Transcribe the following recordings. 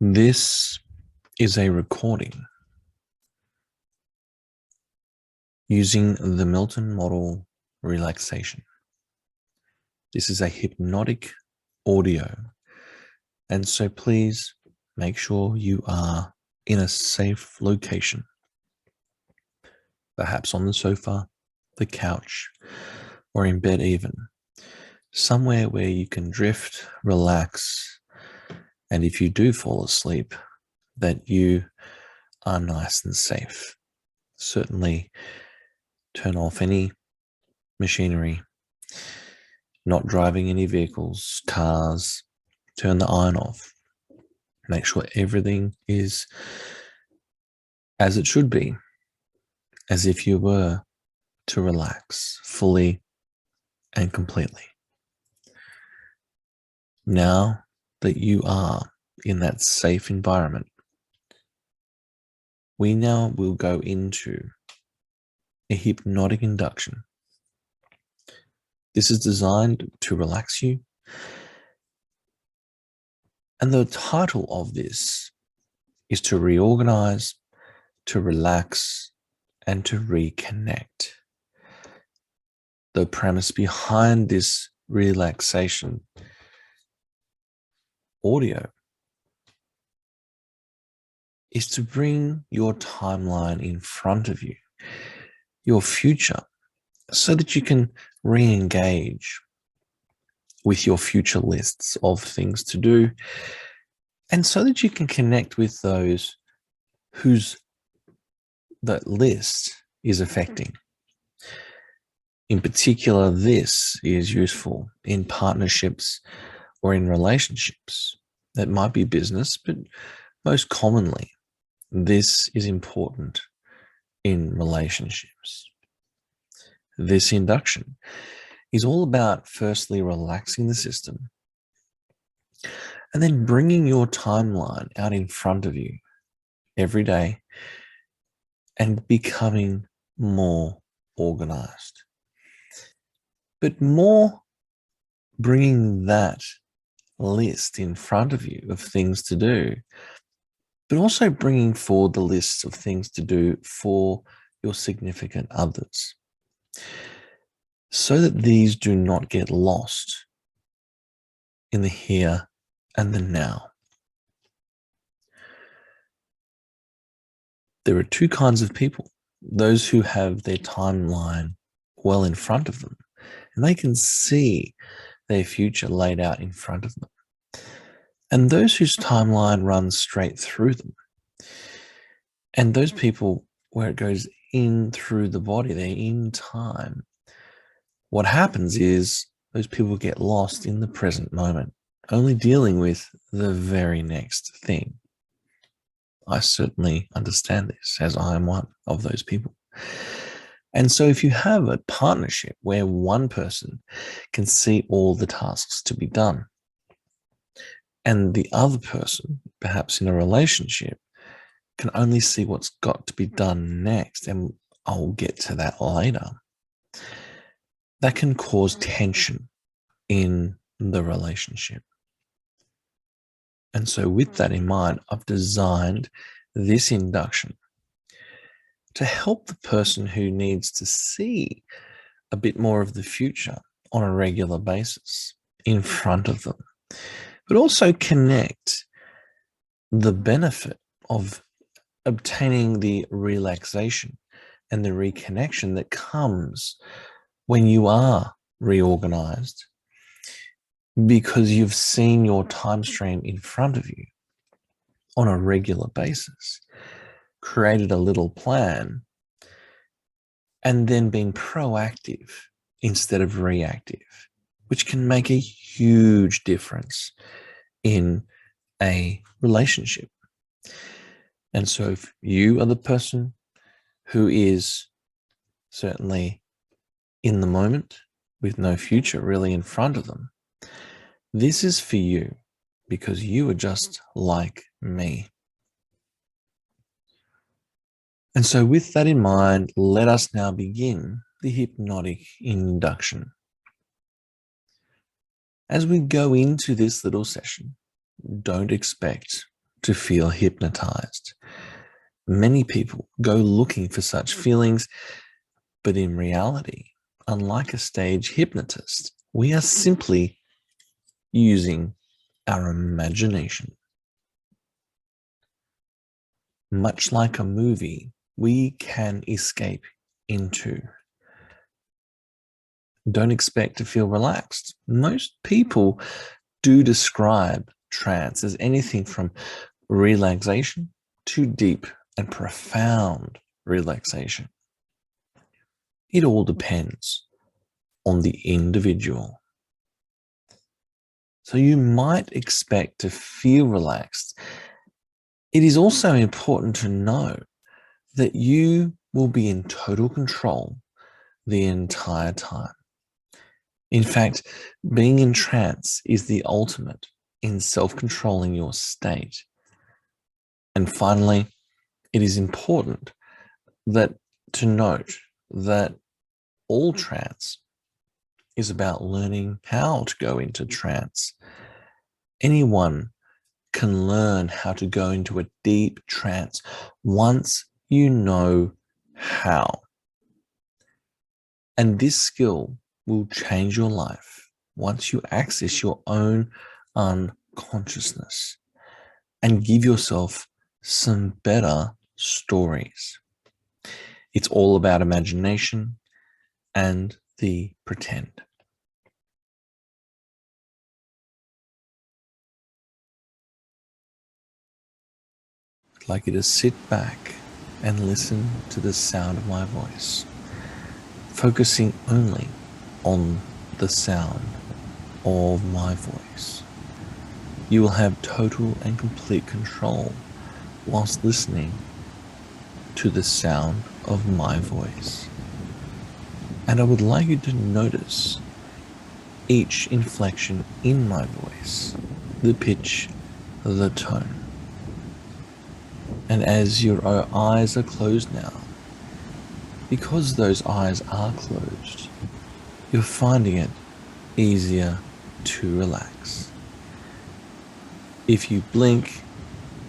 This is a recording using the Milton model relaxation. This is a hypnotic audio, and so please make sure you are in a safe location, perhaps on the sofa, the couch, or in bed even, somewhere where you can drift, relax, and if you do fall asleep, that you are nice and safe. Certainly turn off any machinery, not driving any vehicles, cars, turn the iron off. Make sure everything is as it should be, as if you were to relax fully and completely. Now that you are in that safe environment, we now will go into a hypnotic induction. This is designed to relax you. And the title of this is to reorganize, to relax, and to reconnect. The premise behind this relaxation audio is to bring your timeline in front of you, your future, so that you can re-engage with your future lists of things to do, and so that you can connect with those whose that list is affecting. In particular, this is useful in partnerships or in relationships. That might be business, but most commonly, this is important in relationships. This induction is all about firstly relaxing the system and then bringing your timeline out in front of you every day and becoming more organized. But more bringing that list in front of you of things to do, but also bringing forward the lists of things to do for your significant others, so that these do not get lost in the here and the now. There are two kinds of people: those who have their timeline well in front of them, and they can see their future laid out in front of them, and those whose timeline runs straight through them. And those people where it goes in through the body, they're in time. What happens is those people get lost in the present moment, only dealing with the very next thing. I certainly understand this, as I am one of those people. And so if you have a partnership where one person can see all the tasks to be done, and the other person, perhaps in a relationship, can only see what's got to be done next, and I'll get to that later, that can cause tension in the relationship. And so with that in mind, I've designed this induction to help the person who needs to see a bit more of the future on a regular basis in front of them, but also connect the benefit of obtaining the relaxation and the reconnection that comes when you are reorganized, because you've seen your time stream in front of you on a regular basis, created a little plan, and then been proactive instead of reactive, which can make a huge difference in a relationship. And so if you are the person who is certainly in the moment with no future really in front of them, this is for you, because you are just like me. And so with that in mind, let us now begin the hypnotic induction. As we go into this little session, don't expect to feel hypnotized. Many people go looking for such feelings, but in reality, unlike a stage hypnotist, we are simply using our imagination. Much like a movie, we can escape into. Don't expect to feel relaxed. Most people do describe trance as anything from relaxation to deep and profound relaxation. It all depends on the individual. So you might expect to feel relaxed. It is also important to know that you will be in total control the entire time. In fact, being in trance is the ultimate in self-controlling your state. And finally, it is important to note that all trance is about learning how to go into trance. Anyone can learn how to go into a deep trance once you know how. And this skill will change your life once you access your own unconsciousness and give yourself some better stories. It's all about imagination and the pretend. I'd like you to sit back and listen to the sound of my voice, focusing only on the sound of my voice. You will have total and complete control whilst listening to the sound of my voice. And I would like you to notice each inflection in my voice, the pitch, the tone. And as your eyes are closed now, because those eyes are closed, you're finding it easier to relax. If you blink,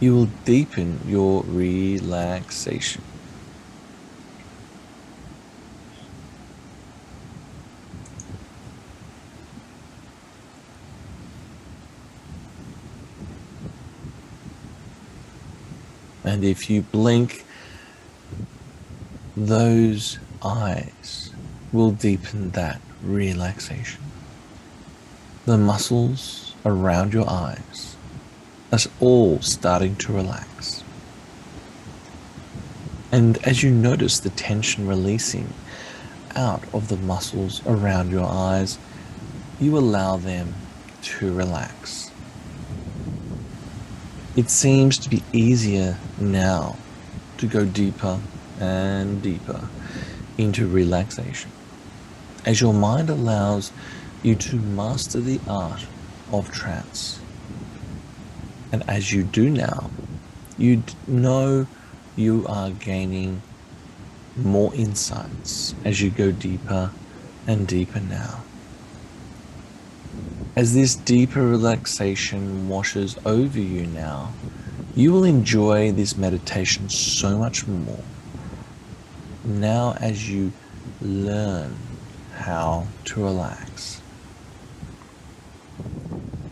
you will deepen your relaxation. And if you blink, those eyes will deepen that relaxation. The muscles around your eyes are all starting to relax. And as you notice the tension releasing out of the muscles around your eyes, you allow them to relax. It seems to be easier now to go deeper and deeper into relaxation, as your mind allows you to master the art of trance. And as you do now, you know you are gaining more insights as you go deeper and deeper now. As this deeper relaxation washes over you now, you will enjoy this meditation so much more. Now as you learn how to relax.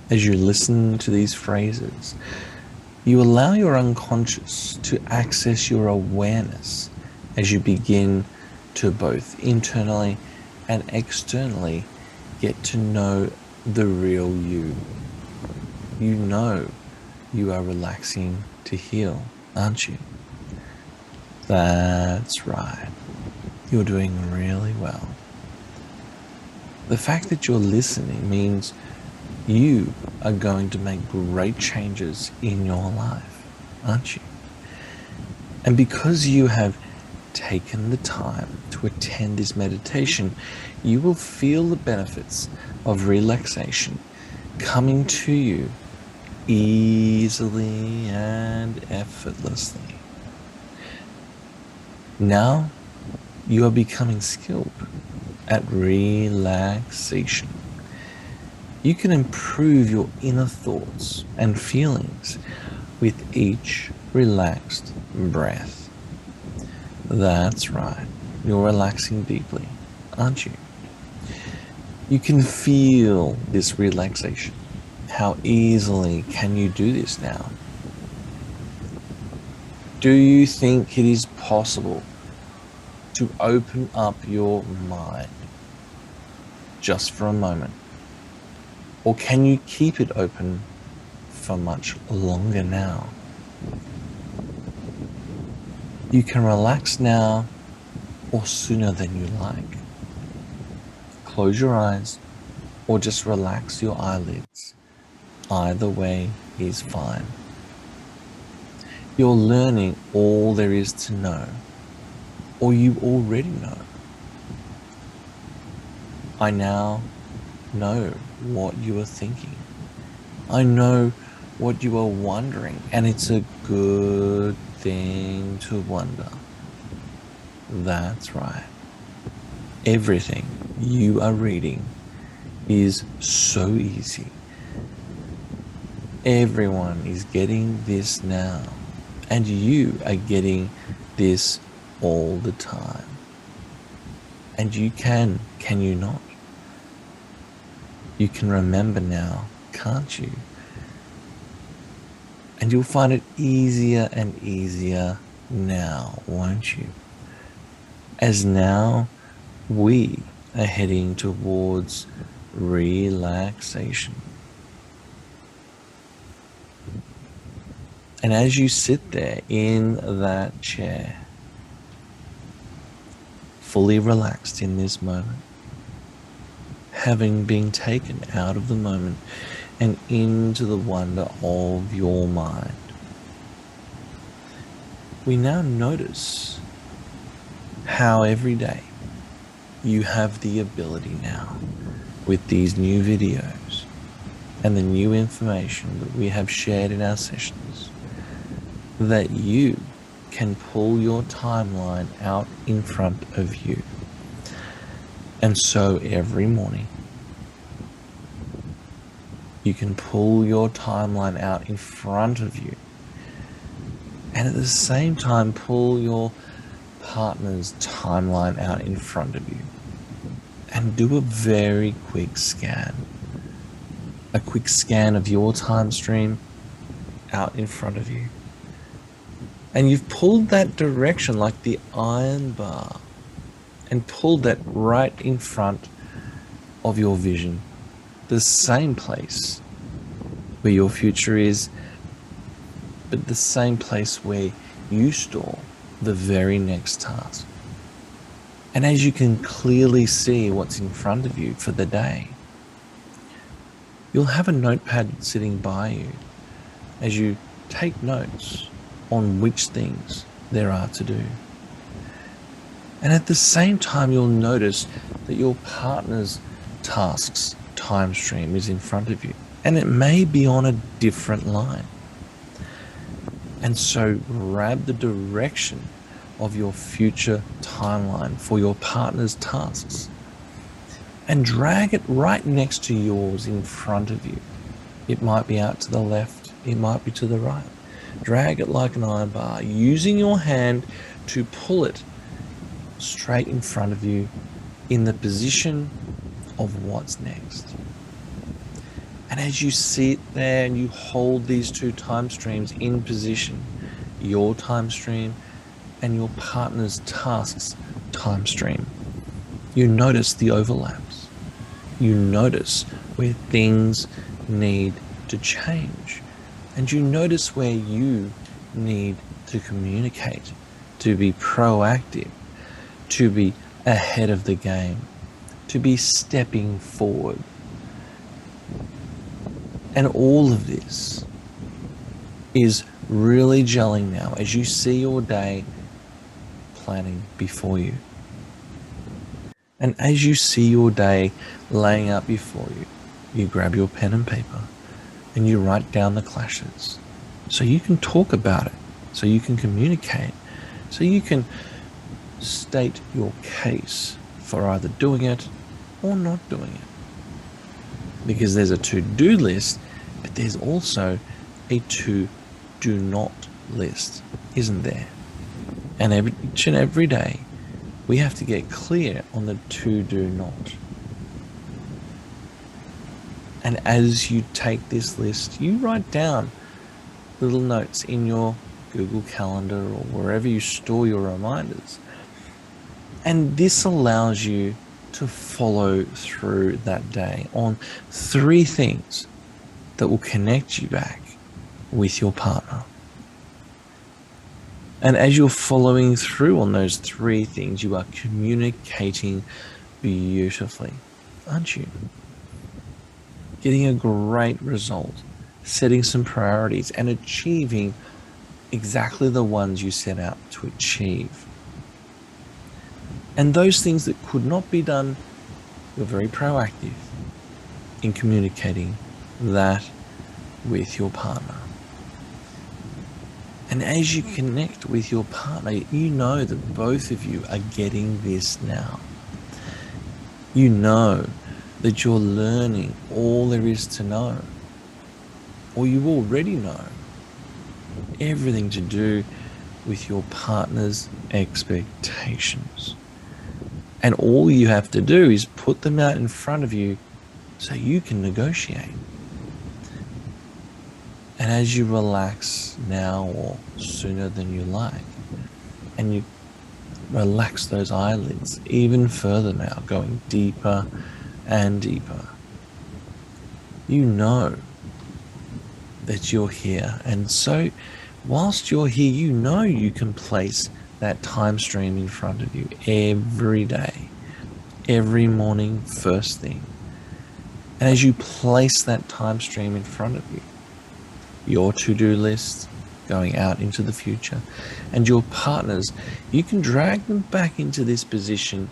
As you listen to these phrases, you allow your unconscious to access your awareness as you begin to both internally and externally get to know the real you. You know you are relaxing to heal, aren't you? That's right. You're doing really well. The fact that you're listening means you are going to make great changes in your life, aren't you? And because you have taken the time to attend this meditation, you will feel the benefits of relaxation coming to you easily and effortlessly. Now you are becoming skilled at relaxation. You can improve your inner thoughts and feelings with each relaxed breath. That's right, you're relaxing deeply, aren't you? You can feel this relaxation. How easily can you do this now? Do you think it is possible to open up your mind just for a moment? Or can you keep it open for much longer now? You can relax now or sooner than you like. Close your eyes or just relax your eyelids. Either way is fine. You're learning all there is to know, or you already know. I now know what you are thinking. I know what you are wondering, and it's a good thing to wonder. That's right. Everything you are reading is so easy. Everyone is getting this now, and you are getting this all the time. And you can you not? You can remember now, can't you? And you'll find it easier and easier now, won't you? As now we are heading towards relaxation. And as you sit there in that chair, fully relaxed in this moment, having been taken out of the moment and into the wonder of your mind, we now notice how every day you have the ability now, with these new videos and the new information that we have shared in our sessions, that you can pull your timeline out in front of you. And so every morning, you can pull your timeline out in front of you, and at the same time pull your partner's timeline out in front of you, and do a very quick scan. A quick scan of your time stream out in front of you. And you've pulled that direction like the iron bar, and pulled that right in front of your vision, the same place where your future is, but the same place where you store the very next task. And as you can clearly see what's in front of you for the day, you'll have a notepad sitting by you as you take notes on which things there are to do. And at the same time, you'll notice that your partner's tasks time stream is in front of you, and it may be on a different line. And so grab the direction of your future timeline for your partner's tasks and drag it right next to yours in front of you. It might be out to the left, it might be to the right. Drag it like an iron bar, using your hand to pull it straight in front of you in the position of what's next. And as you sit there and you hold these two time streams in position, your time stream and your partner's tasks time stream, you notice the overlaps. You notice where things need to change. And you notice where you need to communicate, to be proactive, to be ahead of the game, to be stepping forward. And all of this is really gelling now as you see your day planning before you. And as you see your day laying out before you, you grab your pen and paper and you write down the clashes so you can talk about it, so you can communicate, so you can state your case for either doing it or not doing it. Because there's a to-do list, but there's also a to do not list isn't there. And each and every day, we have to get clear on the to do not. And as you take this list, you write down little notes in your Google Calendar or wherever you store your reminders. And this allows you to follow through that day on 3 things that will connect you back with your partner. And as you're following through on those 3 things, you are communicating beautifully, aren't you? Getting a great result, setting some priorities, and achieving exactly the ones you set out to achieve. And those things that could not be done, you're very proactive in communicating that with your partner. And as you connect with your partner, you know that both of you are getting this now. You know that you're learning all there is to know, or you already know everything to do with your partner's expectations. And all you have to do is put them out in front of you so you can negotiate. And as you relax now or sooner than you like, and you relax those eyelids even further now, going deeper and deeper, you know that you're here. And so whilst you're here, you know you can place that time stream in front of you every day, every morning, first thing. And as you place that time stream in front of you, your to-do list going out into the future, and your partners, you can drag them back into this position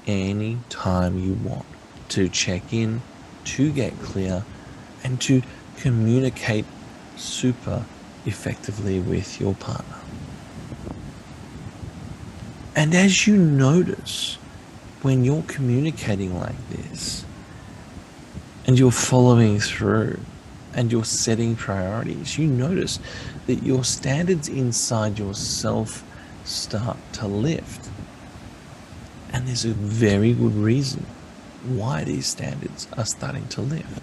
any time you want to check in, to get clear, and to communicate super effectively with your partner. And as you notice when you're communicating like this, and you're following through, and you're setting priorities, you notice that your standards inside yourself start to lift. And there's a very good reason why these standards are starting to lift.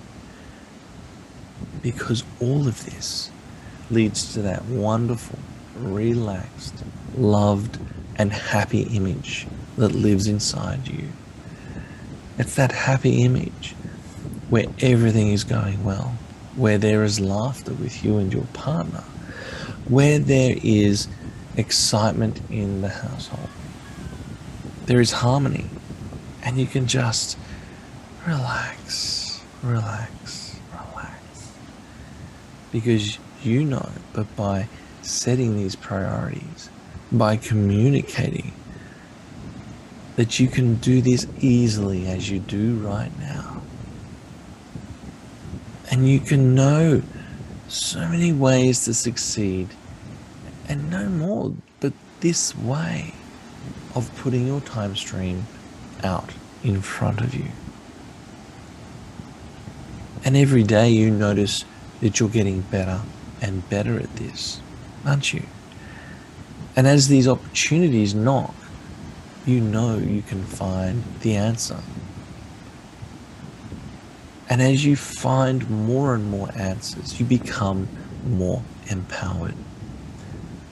Because all of this leads to that wonderful, relaxed, loved, and happy image that lives inside you. It's that happy image where everything is going well, where there is laughter with you and your partner, where there is excitement in the household. There is harmony, and you can just relax, relax, relax. Because you know that by setting these priorities, by communicating, that you can do this easily as you do right now. And you can know so many ways to succeed, and no more but this way of putting your time stream out in front of you. And every day you notice that you're getting better and better at this, aren't you? And as these opportunities knock, you know you can find the answer. And as you find more and more answers, you become more empowered.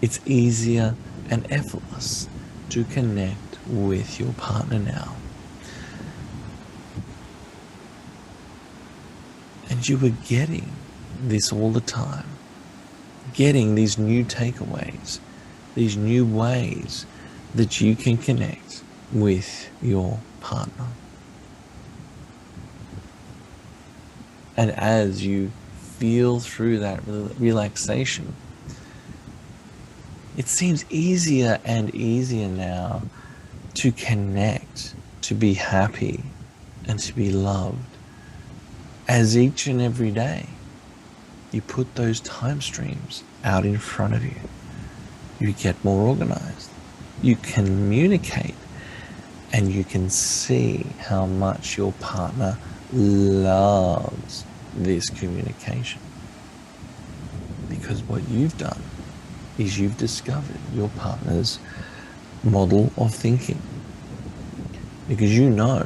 It's easier and effortless to connect with your partner now. And you are getting this all the time, getting these new takeaways, these new ways that you can connect with your partner. And as you feel through that relaxation, it seems easier and easier now to connect, to be happy, and to be loved. As each and every day, you put those time streams out in front of you. You get more organized. You communicate, and you can see how much your partner loves this communication. Because what you've done is you've discovered your partner's model of thinking. Because you know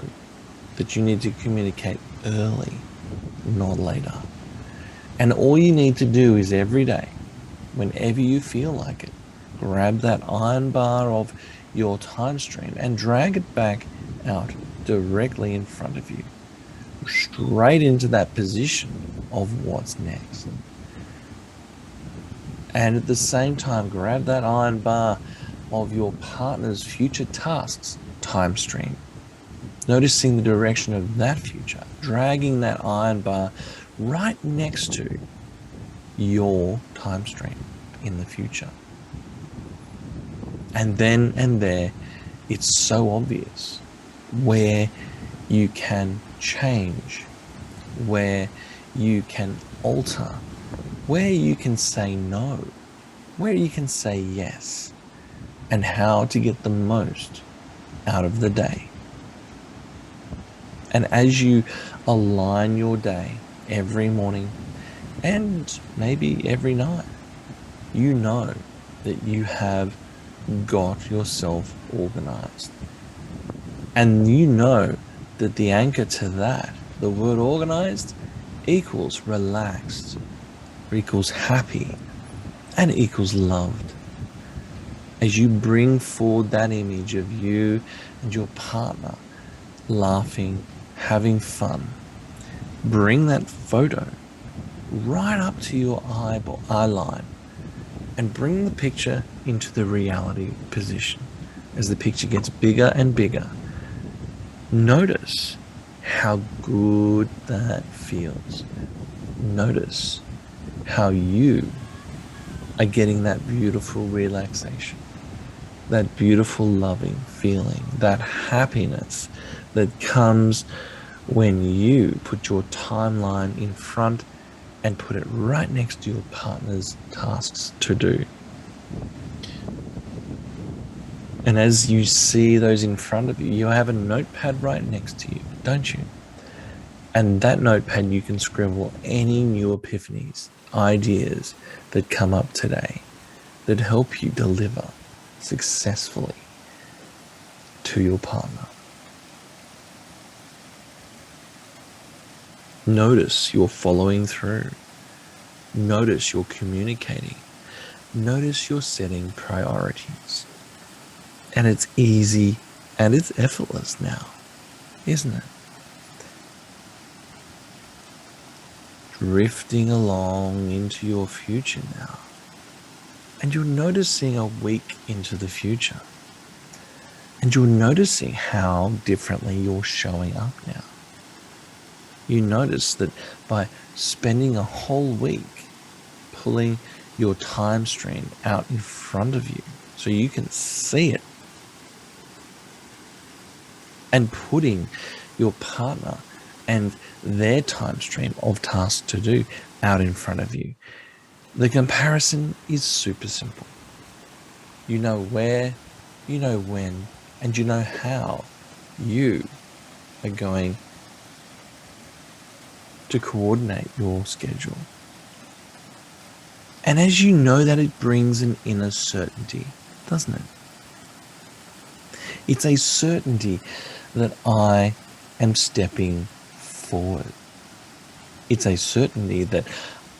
that you need to communicate early, not later. And all you need to do is every day, whenever you feel like it, grab that iron bar of your time stream and drag it back out directly in front of you, straight into that position of what's next. And at the same time, grab that iron bar of your partner's future tasks time stream, noticing the direction of that future, dragging that iron bar right next to your time stream in the future. And then and there, it's so obvious where you can change, where you can alter, where you can say no, where you can say yes, and how to get the most out of the day. And as you align your day every morning and maybe every night, you know that you have got yourself organized. And you know that the anchor to that, the word organized, equals relaxed, equals happy, and equals loved. As you bring forward that image of you and your partner laughing, having fun, bring that photo right up to your eye line and bring the picture into the reality position. As the picture gets bigger and bigger, notice how good that feels. Notice how you are getting that beautiful relaxation, that beautiful loving feeling, that happiness that comes when you put your timeline in front and put it right next to your partner's tasks to do. And as you see those in front of you, you have a notepad right next to you, don't you? And that notepad, you can scribble any new epiphanies, ideas that come up today that help you deliver successfully to your partner. Notice you're following through. Notice you're communicating. Notice you're setting priorities. And it's easy and it's effortless now, isn't it? Drifting along into your future now. And you're noticing a week into the future. And you're noticing how differently you're showing up now. You notice that by spending a whole week pulling your time stream out in front of you so you can see it, and putting your partner and their time stream of tasks to do out in front of you, the comparison is super simple. You know where, you know when, and you know how you are going to coordinate your schedule. And as you know that, it brings an inner certainty, doesn't it? It's a certainty that I am stepping forward. It's a certainty that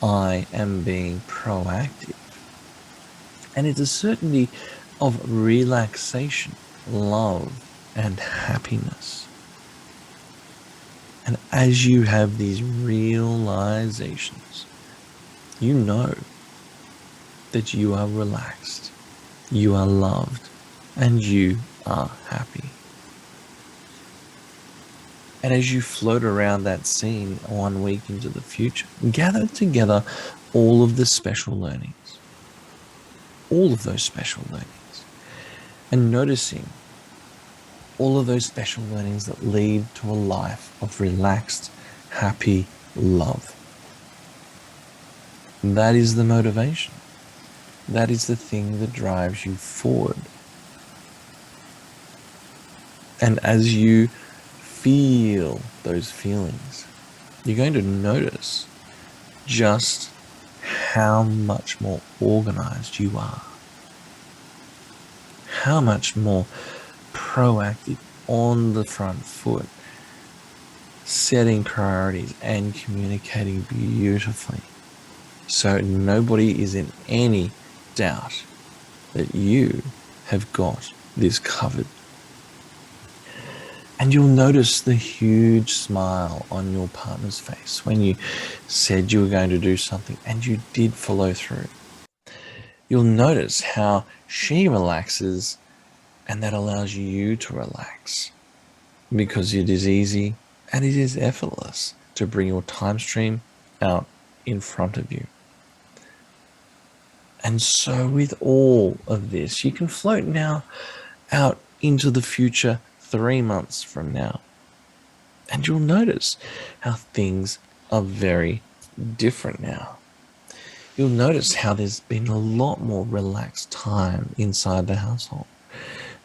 I am being proactive. And it's a certainty of relaxation, love, and happiness. And as you have these realizations, you know that you are relaxed, you are loved, and you are happy. And as you float around that scene 1 week into the future, gather together all of the special learnings, all of those special learnings, and noticing all of those special learnings that lead to a life of relaxed, happy love. That is the motivation. That is the thing that drives you forward. And as you feel those feelings, you're going to notice just how much more organized you are, how much more proactive, on the front foot, setting priorities and communicating beautifully. So nobody is in any doubt that you have got this covered. And you'll notice the huge smile on your partner's face when you said you were going to do something and you did follow through. You'll notice how she relaxes, and that allows you to relax because it is easy and it is effortless to bring your time stream out in front of you. And so with all of this, you can float now out into the future 3 months from now. And you'll notice how things are very different now. You'll notice how there's been a lot more relaxed time inside the household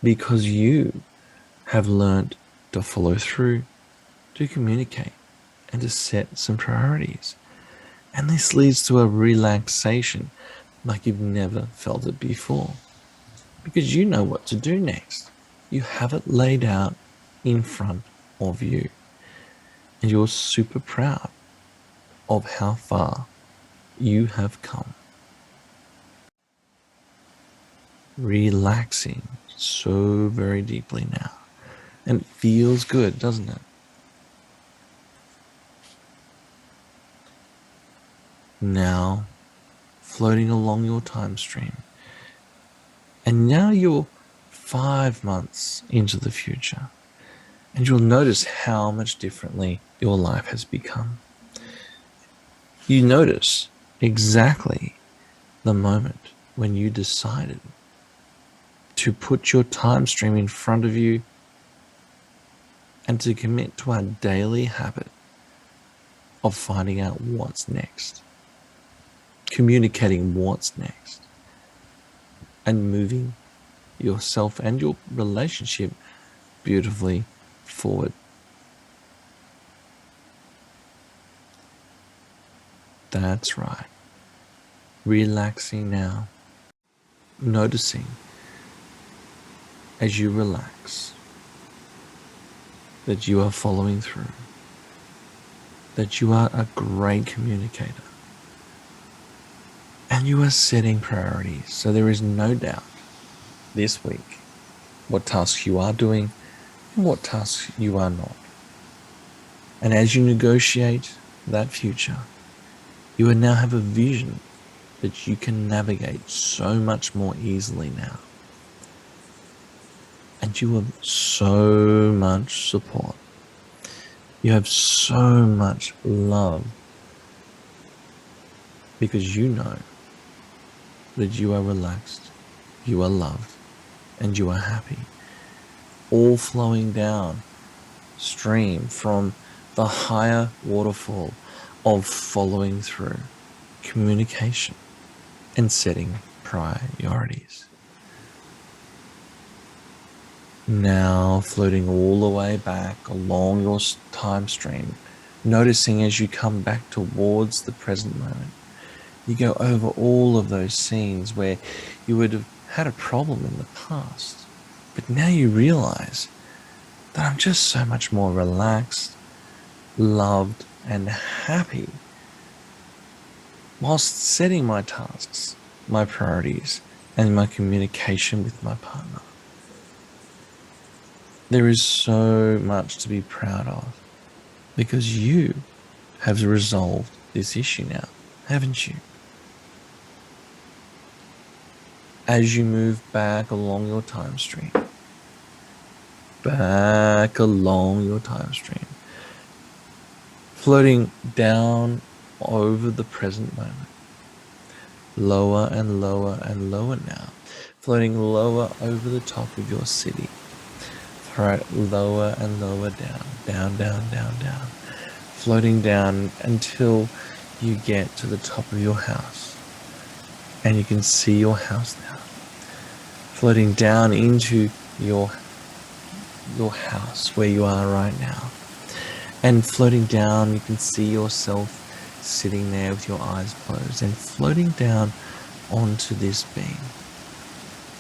because you have learned to follow through, to communicate, and to set some priorities. And this leads to a relaxation like you've never felt it before because you know what to do next. You have it laid out in front of you. And you're super proud of how far you have come. Relaxing so very deeply now. And it feels good, doesn't it? Now, floating along your time stream. And now you're 5 months into the future. And you'll notice how much differently your life has become. You notice exactly the moment when you decided to put your time stream in front of you and to commit to our daily habit of finding out what's next, communicating what's next, and moving yourself and your relationship beautifully forward. That's right. Relaxing now. Noticing as you relax that you are following through, that you are a great communicator, and you are setting priorities. So there is no doubt this week what tasks you are doing and what tasks you are not. And as you negotiate that future, you will now have a vision that you can navigate so much more easily now. And you have so much support. You have so much love because you know that you are relaxed, you are loved, and you are happy. All flowing down stream from the higher waterfall of following through, communication, and setting priorities. Now floating all the way back along your time stream, noticing as you come back towards the present moment, you go over all of those scenes where you would have had a problem in the past, but now you realize that I'm just so much more relaxed, loved, and happy whilst setting my tasks, my priorities, and my communication with my partner. There is so much to be proud of because you have resolved this issue now, haven't you? As you move back along your time stream, floating down over the present moment, lower and lower and lower now, floating lower over the top of your city. Right, lower and lower down, floating down until you get to the top of your house. And you can see your house now, floating down into your house where you are right now. And floating down, you can see yourself sitting there with your eyes closed and floating down onto this beam.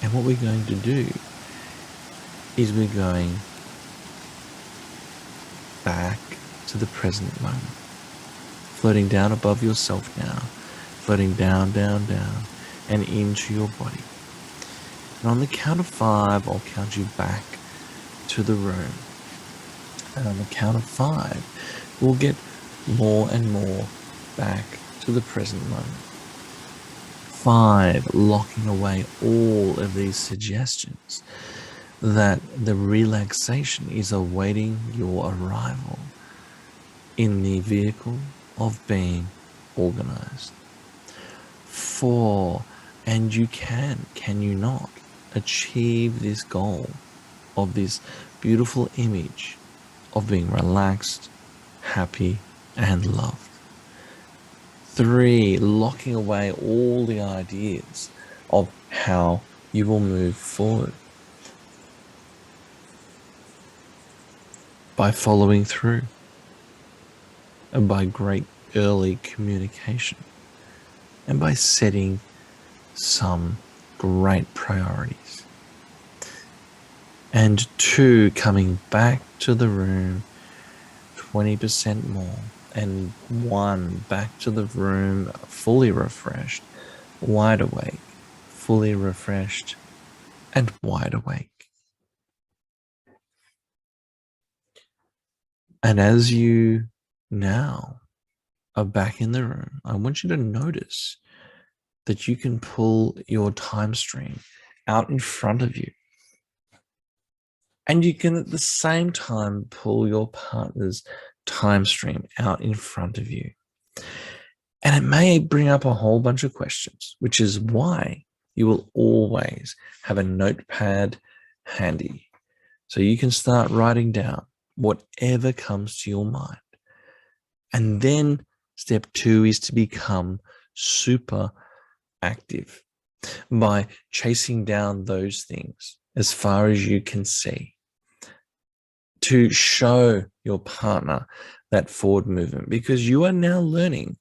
And what we're going to do is we're going back to the present moment, floating down above yourself now, floating down, down, down, and into your body. And on the count of 5, I'll count you back to the room. And on the count of 5, we'll get more and more back to the present moment. 5, locking away all of these suggestions that the relaxation is awaiting your arrival in the vehicle of being organized. 4, and you can you not, achieve this goal of this beautiful image of being relaxed, happy, and loved. 3, locking away all the ideas of how you will move forward by following through and by great early communication and by setting some great priorities. And 2, coming back to the room 20% more, and 1, back to the room fully refreshed, wide awake, fully refreshed, and wide awake. And as you now are back in the room, I want you to notice that you can pull your time stream out in front of you. And you can at the same time pull your partner's time stream out in front of you. And it may bring up a whole bunch of questions, which is why you will always have a notepad handy. So you can start writing down whatever comes to your mind. And then step 2 is to become super active by chasing down those things as far as you can see, to show your partner that forward movement, because you are now learning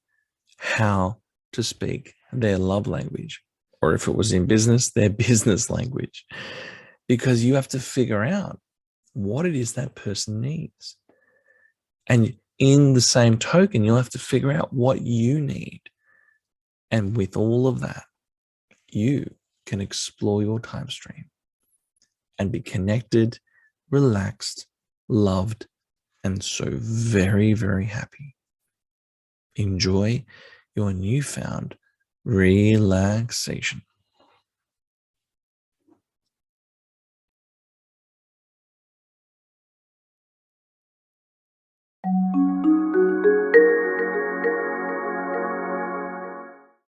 how to speak their love language, or if it was in business, their business language, because you have to figure out what it is that person needs. And in the same token, you'll have to figure out what you need. And with all of that, you can explore your time stream and be connected, relaxed, loved, and so very, very happy. Enjoy your newfound relaxation.